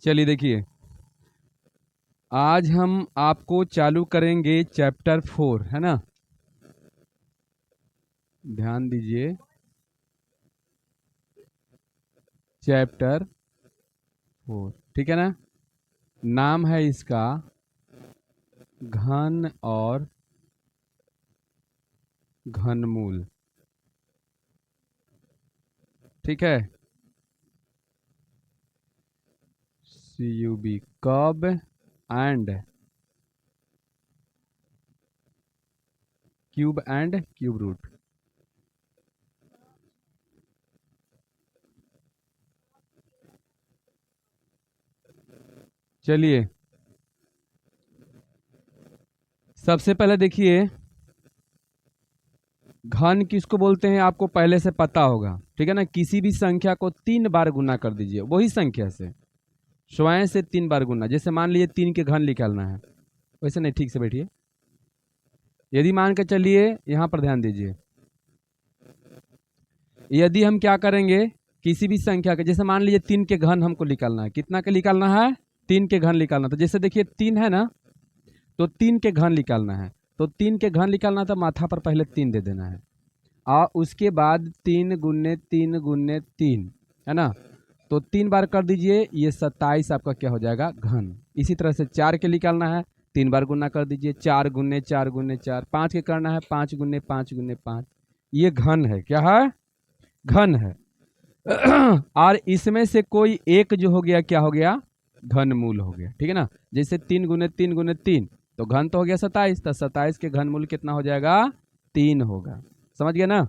चलिए देखिए, आज हम आपको चालू करेंगे चैप्टर 4, है ना। ध्यान दीजिए, चैप्टर 4, ठीक है ना। नाम है इसका घन और घनमूल, ठीक है। CUB, कब एंड क्यूब रूट। चलिए, सबसे पहले देखिए, घन किसको बोलते हैं आपको पहले से पता होगा, ठीक है ना। किसी भी संख्या को 3 बार गुना कर दीजिए, वही संख्या से स्वयं से 3 बार गुना। जैसे मान लीजिए 3 के घन निकालना है, वैसे नहीं, ठीक से बैठिए। यदि मान के चलिए, यहां पर ध्यान दीजिए, यदि हम क्या करेंगे, किसी भी संख्या के, जैसे मान लीजिए 3 के घन हमको निकालना है, कितना के निकालना है, 3 के घन निकालना। तो जैसे देखिए 3 है ना, तो 3 के घन निकालना है, तो 3 के घन निकालना तो माथा पर पहले 3 दे देना है, और उसके बाद 3 गुने 3 गुने 3, है ना। तो 3 बार कर दीजिए, ये 27 आपका क्या हो जाएगा, घन। इसी तरह से 4 के निकालना है, 3 बार गुना कर दीजिए, 4 गुने 4 गुने 4। 5 के करना है, 5 गुने 5 गुने 5। ये घन है, क्या है, घन है। और इसमें से कोई एक जो हो गया, क्या हो गया, घनमूल हो गया, ठीक है ना। जैसे 3 गुने 3 गुने 3, तो घन तो हो गया 27, तो 27 के घनमूल कितना हो जाएगा, 3 होगा। समझ गया ना।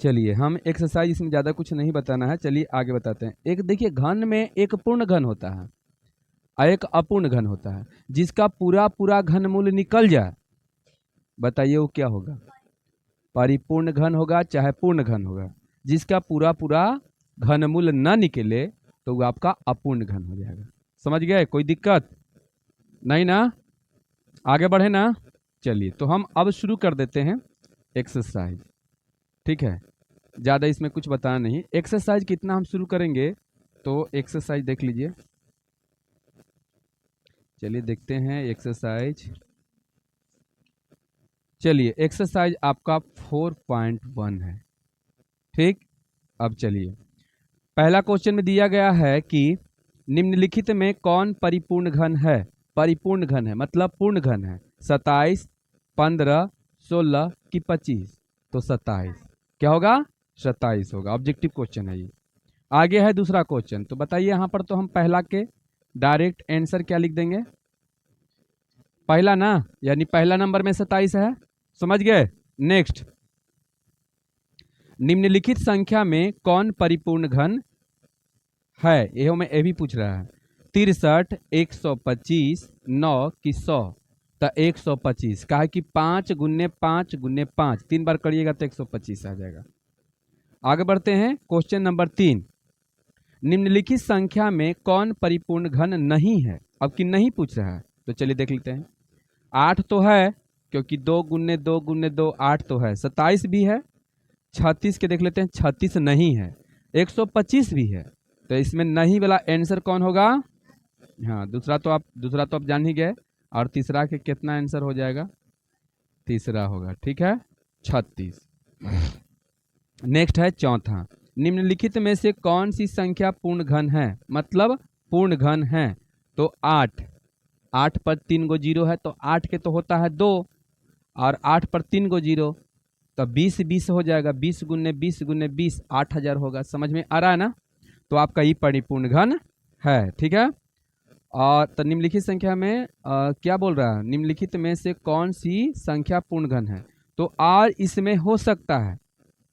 चलिए, हम एक्सरसाइज इसमें ज़्यादा कुछ नहीं बताना है, चलिए आगे बताते हैं। एक देखिए, घन में एक पूर्ण घन होता है और एक अपूर्ण घन होता है। जिसका पूरा पूरा घनमूल निकल जाए, बताइए वो क्या होगा, परिपूर्ण घन होगा चाहे पूर्ण घन होगा। जिसका पूरा पूरा घनमूल न निकले तो वो आपका अपूर्ण घन हो जाएगा। समझ गए, कोई दिक्कत नहीं ना, आगे बढ़े ना। चलिए, तो हम अब शुरू कर देते हैं एक्सरसाइज, ठीक है। ज़्यादा इसमें कुछ बताना नहीं। एक्सरसाइज कितना हम शुरू करेंगे, तो एक्सरसाइज देख लीजिए। चलिए देखते हैं एक्सरसाइज। चलिए, एक्सरसाइज आपका 4.1 है, ठीक। अब चलिए, पहला क्वेश्चन में दिया गया है कि निम्नलिखित में कौन परिपूर्ण घन है। परिपूर्ण घन है मतलब पूर्ण घन है। 27, 15, 16 कि 25, तो 27 क्या होगा, 27 होगा। ऑब्जेक्टिव क्वेश्चन है ये। आगे है दूसरा क्वेश्चन, तो बताइए यहाँ पर तो हम पहला के डायरेक्ट आंसर क्या लिख देंगे, पहला ना, यानी पहला नंबर में 27 है। समझ गए। नेक्स्ट, निम्नलिखित संख्या में कौन परिपूर्ण घन है, ये में ये भी पूछ रहा है। 63, 125, 9 कि 100, तो 125 कहा कि 5 गुने 5 गुने 5, 3 बार करिएगा तो 125 आ जाएगा। आगे बढ़ते हैं, क्वेश्चन नंबर 3, निम्नलिखित संख्या में कौन परिपूर्ण घन नहीं है। अब कि नहीं पूछ रहा है, तो चलिए देख लेते हैं। 8 तो है, क्योंकि 2 गुने 2 गुने 2 8 तो है। 27 भी है। 36 के देख लेते हैं, 36 नहीं है। 125 भी है, तो इसमें नहीं वाला आंसर कौन होगा। हाँ, दूसरा तो आप जान ही गए। और तीसरा के कितना आंसर हो जाएगा, तीसरा होगा, ठीक है, 36। नेक्स्ट है चौथा, निम्नलिखित में से कौन सी संख्या पूर्ण घन है, मतलब पूर्ण घन है। तो 8, 8 पर 3 गो जीरो है, तो 8 के तो होता है 2, और 8 पर 3 गो जीरो, तो 20 20 हो जाएगा। 20 गुने 20 गुने 20, 8000 होगा। समझ में आ रहा है ना। तो आपका ये परिपूर्ण घन है, ठीक है। और तो निम्नलिखित संख्या में क्या बोल रहा है, निम्नलिखित में से कौन सी संख्या पूर्ण घन है। तो और इसमें हो सकता है,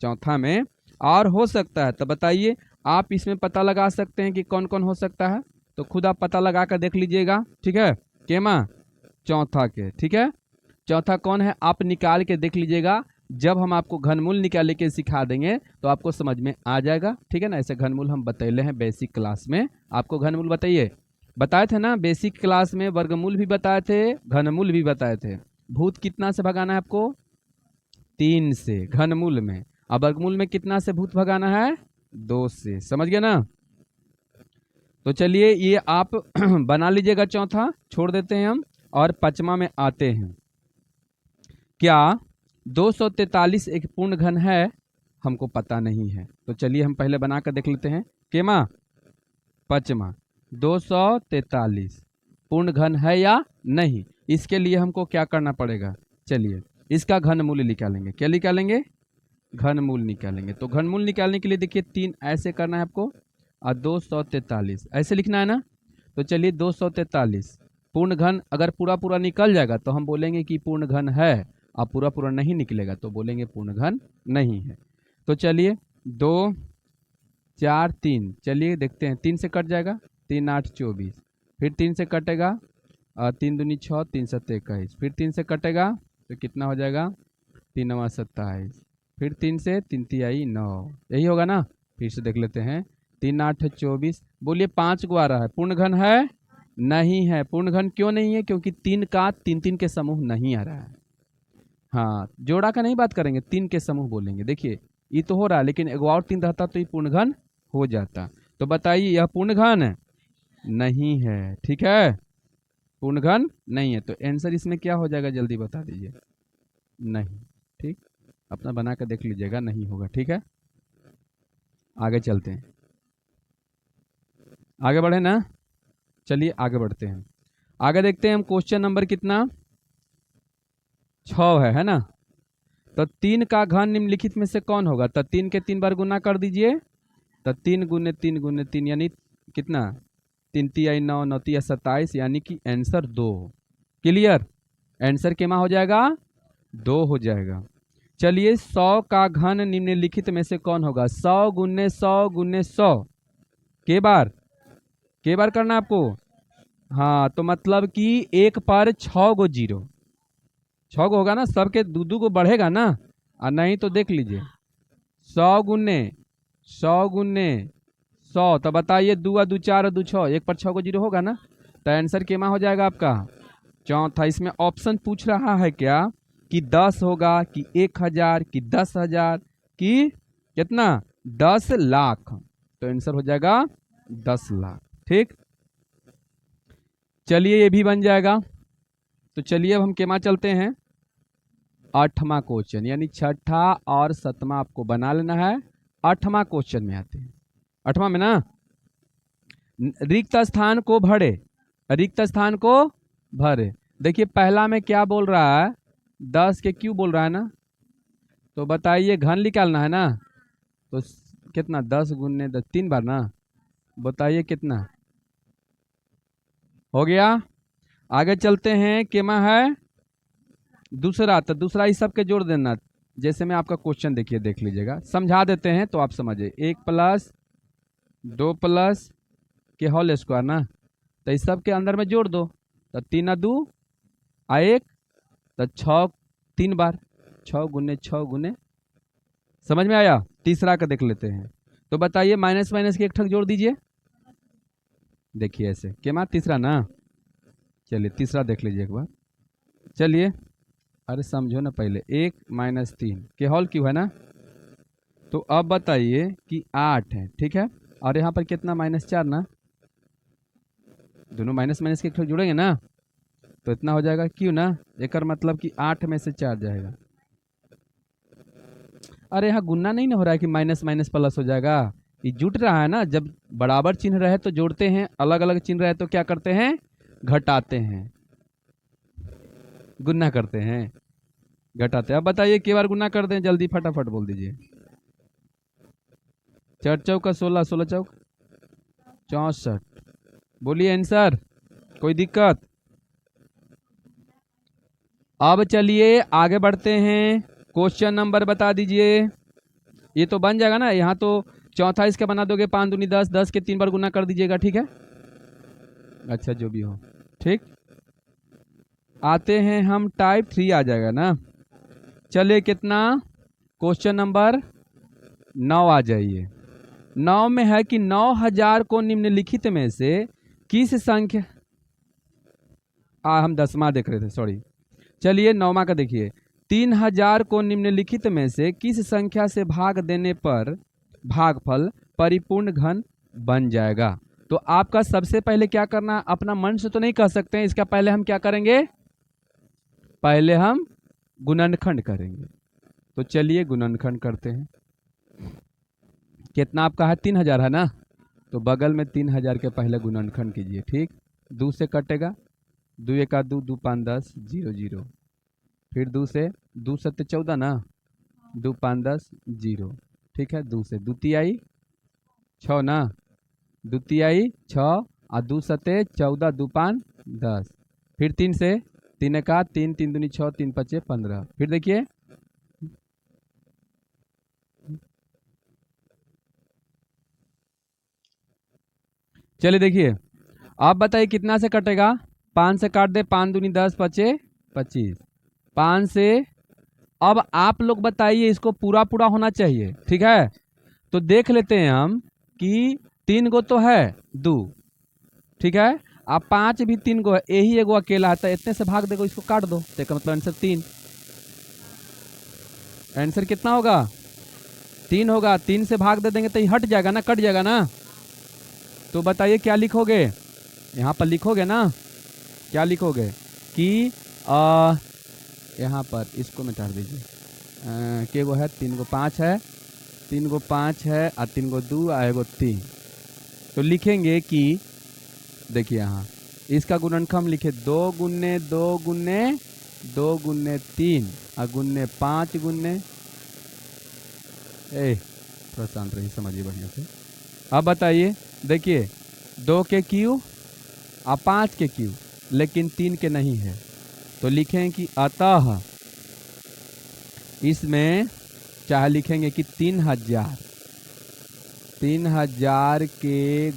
चौथा में और हो सकता है। तो बताइए, आप इसमें पता लगा सकते हैं कि कौन कौन हो सकता है, तो खुद आप पता लगा कर देख लीजिएगा, ठीक है। केमा, चौथा के, ठीक है। चौथा कौन है आप निकाल के देख लीजिएगा। जब हम आपको घनमूल निकाल के सिखा देंगे तो आपको समझ में आ जाएगा, ठीक है ना। ऐसे घनमूल हम बतैले हैं बेसिक क्लास में। आपको घनमूल बताए थे ना बेसिक क्लास में। वर्गमूल भी बताए थे, घनमूल भी बताए थे। भूत कितना से भगाना है आपको, 3 से घनमूल में। अब वर्गमूल में कितना से भूत भगाना है, 2 से। समझ गए ना। तो चलिए ये आप बना लीजिएगा, चौथा छोड़ देते हैं हम और पांचवा में आते हैं। क्या 243 एक पूर्ण घन है? हमको पता नहीं है, तो चलिए हम पहले बना कर देख लेते हैं। केमा पांचवा 243 पूर्ण घन है या नहीं, इसके लिए हमको क्या करना पड़ेगा? चलिए इसका घन मूल्य निकालेंगे। क्या निकालेंगे? घन मूल्य निकालेंगे। तो घन मूल्य निकालने के लिए देखिए 3 ऐसे करना है आपको और 243 ऐसे लिखना है ना। तो चलिए 243 पूर्ण घन अगर पूरा पूरा निकल जाएगा तो हम बोलेंगे कि पूर्ण घन है, और पूरा पूरा नहीं निकलेगा तो बोलेंगे पूर्ण घन नहीं है। तो चलिए 2 4 3, चलिए देखते हैं। 3 से कट जाएगा, 3 8 24, फिर 3 से कटेगा 3 दूनी 6, 3 7 21, फिर 3 से कटेगा तो कितना हो जाएगा? 3 9 27, फिर 3 से 3 तिहाई 9, यही होगा ना। फिर से देख लेते हैं। 3 8 24, बोलिए 5 को आ रहा है, पूर्ण घन है? नहीं है। पूर्ण घन क्यों नहीं है? क्योंकि 3 का 3 3 के समूह नहीं आ रहा है। हाँ, जोड़ा का नहीं बात करेंगे, 3 के समूह बोलेंगे। देखिए ये तो हो रहा है, लेकिन एक और 3 रहता तो ये पूर्ण घन हो जाता। तो बताइए यह पूर्ण घन है? नहीं है। ठीक है, पूर्ण घन नहीं है। तो आंसर इसमें क्या हो जाएगा? जल्दी बता दीजिए। नहीं। ठीक, अपना बना कर देख लीजिएगा, नहीं होगा। ठीक है, आगे चलते हैं। आगे बढ़े ना, चलिए आगे बढ़ते हैं। आगे देखते हैं हम क्वेश्चन नंबर कितना 6 है ना। तो 3 का घन निम्नलिखित में से कौन होगा? तो 3 के 3 बार गुना कर दीजिए। तो 3 गुने 3 गुने 3 यानी कितना? 3 तिहाई 9, 9 तिहाई 27, यानी कि आंसर 2। क्लियर? आंसर केमा हो जाएगा? 2 हो जाएगा। चलिए 100 का घन निम्नलिखित में से कौन होगा? 100 गुने 100 गुने 100 के बार करना आपको। हाँ, तो मतलब कि 1 पर 6 गो जीरो, 6 गो होगा ना, सबके 2 गो बढ़ेगा ना। और नहीं तो देख लीजिए 100 गुने 100 गुने 100, तो बताइए 2 2 4 2 6, 1 पर 6 गो जीरो होगा ना। तो आंसर केमा हो जाएगा आपका? चौथा। इसमें ऑप्शन पूछ रहा है क्या कि 10 होगा कि 1000 कि 10,000 कि कितना? 10 लाख। तो आंसर हो जाएगा 10 लाख। ठीक, चलिए ये भी बन जाएगा। तो चलिए अब हम केमा चलते हैं, 8वां क्वेश्चन, यानी 6ठा और 7वां आपको बना लेना है। 8वां क्वेश्चन में आते हैं। 8वां में ना, रिक्त स्थान को भरे, रिक्त स्थान को भरे। देखिए पहला में क्या बोल रहा है? 10 के क्यों बोल रहा है ना। तो बताइए घन निकालना है ना। तो कितना? 10 गुने 10, 3 बार ना। बताइए कितना हो गया। आगे चलते हैं। केमा है दूसरा, तो दूसरा इस सब के जोड़ देना। जैसे मैं आपका क्वेश्चन देखिए, देख लीजिएगा, समझा देते हैं तो आप समझिए। 1 प्लस 2 प्लस के होल स्क्वायर ना, तो इस सब के अंदर में जोड़ दो। तो 3 2 1, तो 6 3 बार, 6 गुने 6 गुने। समझ में आया? तीसरा का देख लेते हैं। तो बताइए माइनस माइनस के एक ठक जोड़ दीजिए। देखिए ऐसे केमा तीसरा ना। चलिए तीसरा देख लीजिए एक बार। चलिए, अरे समझो ना पहले, 1 - 3 के होल क्यों है ना। तो अब बताइए कि 8 है, ठीक है, और यहाँ पर कितना? -4 ना। दोनों माइनस माइनस के एक ठक जुड़ेंगे ना, तो इतना हो जाएगा क्यों ना। एक मतलब कि 8 में से 4 जाएगा। अरे यहाँ गुन्ना नहीं ना हो रहा है कि माइनस माइनस प्लस हो जाएगा, ये जुट रहा है ना। जब बराबर चिन्ह रहे तो जोड़ते हैं, अलग अलग चिन्ह रहे तो क्या करते हैं? घटाते हैं, गुन्ना करते हैं, घटाते हैं। अब बताइए के बार गुन्ना कर दें, जल्दी फटाफट बोल दीजिए। 4 चौका 16, 16 चौक 64। बोलिए आंसर, कोई दिक्कत? अब चलिए आगे बढ़ते हैं। क्वेश्चन नंबर बता दीजिए। ये तो बन जाएगा ना, यहाँ तो चौथा इसका बना दोगे। 5 दूनी 10, 10 के 3 बार गुना कर दीजिएगा। ठीक है, अच्छा जो भी हो। ठीक, आते हैं हम टाइप 3 आ जाएगा ना। चलिए कितना? क्वेश्चन नंबर 9 आ जाइए। 9 में है कि 9000 को निम्नलिखित में से किस संख्या, हम 10वां देख रहे थे, सॉरी। चलिए 9वां का देखिए। 3000 को निम्नलिखित में से किस संख्या से भाग देने पर भागफल परिपूर्ण घन बन जाएगा। तो आपका सबसे पहले क्या करना, अपना मन से तो नहीं कह सकते हैं, इसका पहले हम क्या करेंगे, पहले हम गुणनखंड करेंगे। तो चलिए गुणनखंड करते हैं। कितना आपका है, 3000 है ना, तो बगल में 3000 के पहले गुणनखंड कीजिए। ठीक, 2 से कटेगा, 2 1 2, 2 5 10, 0 0। फिर 2 से, 2 7 14 ना, 2 5 10 0। ठीक है, 2 से, 2 तिहाई 6 ना, 2 तिहाई 6 और 2 7 14, 2 5 10। फिर 3 से, 3 1 3, 3 दूनी 6, 3 5 15। फिर देखिए, चलिए देखिए, आप बताइए कितना से कटेगा, 5 से काट दे, 5 दूनी 10, 5 25, 5 से। अब आप लोग बताइए, इसको पूरा पूरा होना चाहिए, ठीक है। तो देख लेते हैं हम कि 3 गो तो है 2, ठीक है, अब 5 भी 3 गो है, यही एगो अकेला है, तो इतने से भाग देगो, इसको काट दो, तो इसका मतलब आंसर 3। आंसर कितना होगा, 3 होगा। 3 से भाग दे देंगे तो ये हट जाएगा ना, कट जाएगा ना। तो बताइए क्या लिखोगे, यहाँ पर लिखोगे ना, क्या लिखोगे कि यहाँ पर इसको मिटा दीजिए, के गो है, 3 गो 5 है, 3 गो 5 है और 3 गो 2 और एगो 3। तो लिखेंगे कि देखिए यहाँ इसका गुणनखंड लिखे, 2 गुन्ने 2 गुन्ने 2 गुन्ने 3 और गुन्ने 5 गुन्ने, थोड़ा शांत रहिए, समझिए बढ़िया से। अब बताइए, देखिए 2 के क्यू और 5 के क्यू, लेकिन 3 के नहीं है, तो लिखें कि अतः इसमें चाहे लिखेंगे कि 3000 के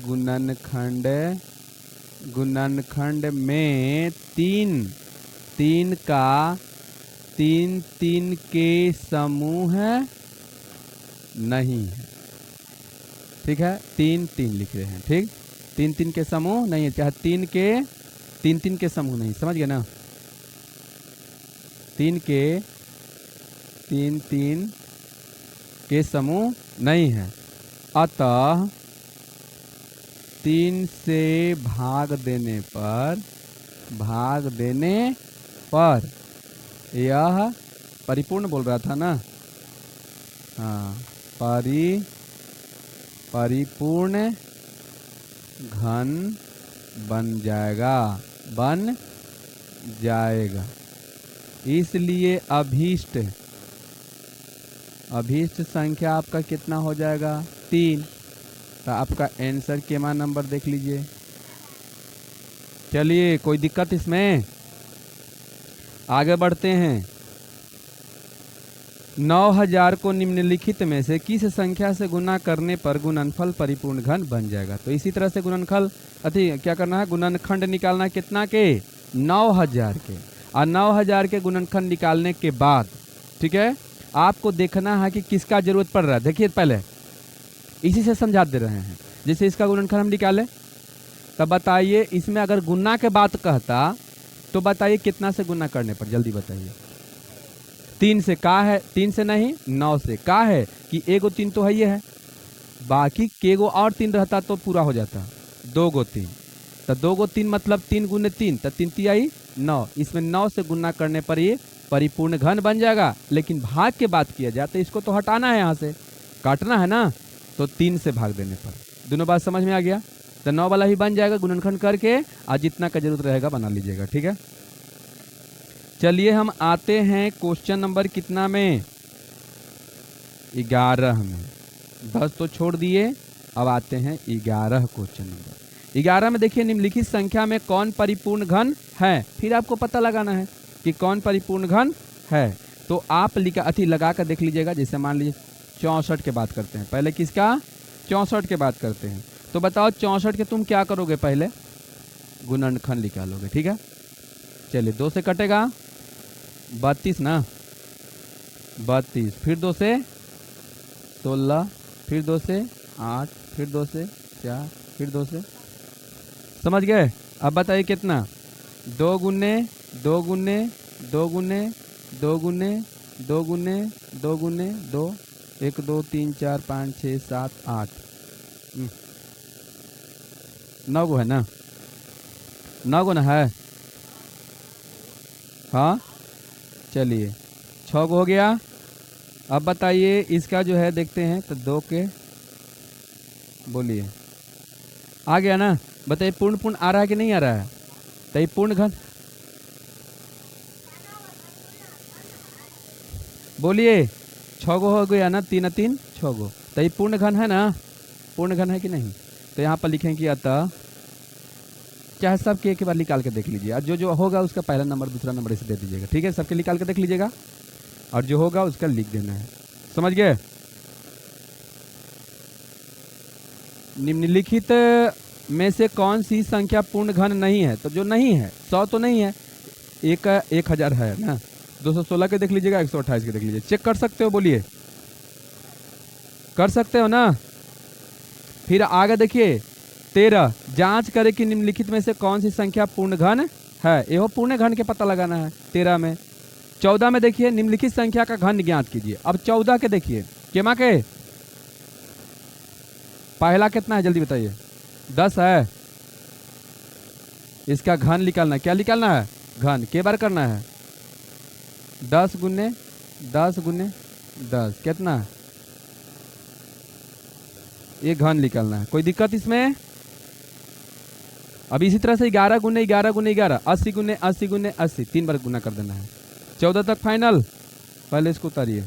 गुणनखंड में 3 का 3 के समूह नहीं है, ठीक है, 3 लिख रहे हैं, ठीक, 3 के समूह नहीं है, चाहे 3 के समूह नहीं, समझ गए ना, 3 के समूह नहीं है, अतः 3 से भाग देने पर यह परिपूर्ण बोल रहा था ना, हाँ, परिपूर्ण घन बन जाएगा। इसलिए अभीष्ट संख्या आपका कितना हो जाएगा, 3। तो आपका आंसर केमा नंबर देख लीजिए। चलिए, कोई दिक्कत इसमें, आगे बढ़ते हैं। 9000 को निम्नलिखित में से किस संख्या से गुना करने पर गुणनफल परिपूर्ण घन बन जाएगा। तो इसी तरह से गुणनफल क्या करना है, गुणनखंड निकालना है, कितना के, 9000 के, और 9000 के गुणनखंड निकालने के बाद, ठीक है, आपको देखना है कि किसका जरूरत पड़ रहा है। देखिए पहले इसी से समझा दे रहे हैं, जैसे इसका गुणनखंड हम निकाले, तब बताइए इसमें अगर गुना के बात कहता तो बताइए कितना से गुना करने पर, जल्दी बताइए। 3 से, का है 3 से नहीं, 9 से, का है कि एगो 3 तो है, ये है, बाकी केगो और 3 रहता तो पूरा हो जाता, 2 गो 3, तो 2 गो 3 मतलब 3 गुने 3, तो 3 तिहाई 9, इसमें 9 से गुना करने पर ये परिपूर्ण घन बन जाएगा। लेकिन भाग के बात किया जाए तो इसको तो हटाना है, यहाँ से काटना है ना, तो 3 से भाग देने पर। दोनों बात समझ में आ गया, तो 9 वाला ही बन जाएगा, गुणनखंड करके आज जितना का जरूरत रहेगा बना लीजिएगा, ठीक है। चलिए हम आते हैं क्वेश्चन नंबर कितना में, 11 में, 10 तो छोड़ दिए, अब आते हैं 11 क्वेश्चन नंबर 11 में। देखिए, निम्नलिखित संख्या में कौन परिपूर्ण घन है, फिर आपको पता लगाना है कि कौन परिपूर्ण घन है। तो आप लगा कर देख लीजिएगा, जैसे मान लीजिए 64 के बात करते हैं, पहले किसका, 64 के बात करते हैं, तो बताओ 64 के तुम क्या करोगे, पहले गुणनखंड निकालोगे, ठीक है। चलिए, 2 से कटेगा 32 ना, 32, फिर 2 से 16, फिर 2 से 8, फिर 2 से 4, फिर 2 से, समझ गए। अब बताइए कितना, 2 गुने 2 गुने 2 गुने 2 गुने 2 गुने 2 गुने 2, 1 2 3 4 5 6 7 8, 9 गो है ना, 9 गो ना है। हाँ चलिए 6 गो हो गया। अब बताइए इसका जो है देखते हैं तो 2 के, बोलिए आ गया ना। बताइए पूर्ण पूर्ण आ रहा है कि नहीं आ रहा है? तो ये पूर्ण घन, बोलिए 6 गो हो गया ना, 3 3 6 गो। तो ये पूर्ण घन है ना, पूर्ण घन है कि नहीं? तो यहाँ पर लिखेंगे कि अतः, चाहे सबके एक बार निकाल के देख लीजिए, और जो जो होगा उसका पहला नंबर दूसरा नंबर इसे दे दीजिएगा, ठीक है? सबके निकाल के देख लीजिएगा और जो होगा उसका लिख देना है, समझ गए? निम्नलिखित में से कौन सी संख्या पूर्ण घन नहीं है? तो जो नहीं है 100 तो नहीं है, 1000 है ना, 216 के देख लीजिएगा, 128 के देख लीजिए, चेक कर सकते हो, बोलिए कर सकते हो ना। फिर आगे देखिए 13, जांच करें कि निम्नलिखित में से कौन सी संख्या पूर्ण घन है। यह पूर्ण घन के पता लगाना है 13 में। 14 में देखिए निम्नलिखित संख्या का घन ज्ञात कीजिए। अब 14 के देखिए, केमा के पहला कितना है जल्दी बताइए? 10 है, इसका घन निकालना है। क्या निकालना है? घन। के बार करना है? 10 गुने 10 गुने 10 कितना? ये घन निकालना है। कोई दिक्कत इसमें? अब इसी तरह से 11 गुने 11 गुने 11, 80 गुने 80 गुने 80, 3 बार गुना कर देना है। 14 तक फाइनल। पहले इसको उतारिए।